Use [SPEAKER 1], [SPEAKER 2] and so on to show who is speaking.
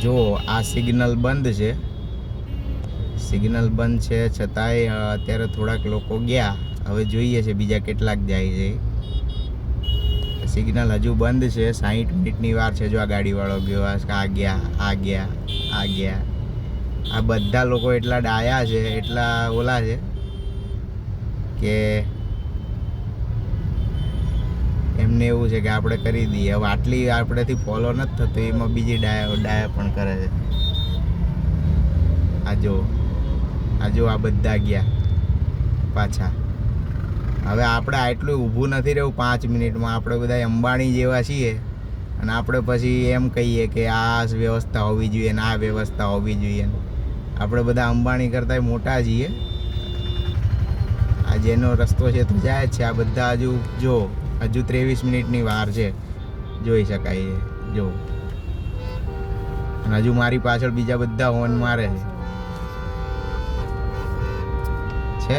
[SPEAKER 1] જો આ સિગ્નલ બંધ છે, સિગ્નલ બંધ છે છતાંય અત્યારે થોડાક લોકો ગયા. હવે જોઈએ છે બીજા કેટલાક જાય છે. સિગ્નલ હજુ બંધ છે, 60 મિનિટની વાર છે. જો આ ગાડીવાળો ગયો, આ ગયા, આ ગયા, આ ગયા. આ બધા લોકો એટલા ડાયા છે, એટલા ઓલા છે કે એમને એવું છે કે આપણે કરી દઈએ. હવે આટલી આપણેથી ફોલો નથી થતું, એમાં બીજી ડાયા પણ કરે છે. આ જો આ બધા ગયા પાછા. હવે આપણે આટલું ઊભું નથી રહેવું 5 મિનિટમાં. આપણે બધા અંબાણી જેવા છીએ અને આપણે પછી એમ કહીએ કે આ વ્યવસ્થા હોવી જોઈએ ને આ વ્યવસ્થા હોવી જોઈએ. આપણે બધા અંબાણી કરતાં મોટા છીએ. આ જેનો રસ્તો છે તો જાય જ છે. આ બધા હજુ 23 મિનિટની વાર છે, જોઈ શકાય જો. અને હજુ મારી પાછળ બીજા બધા હોર્ન મારે છે.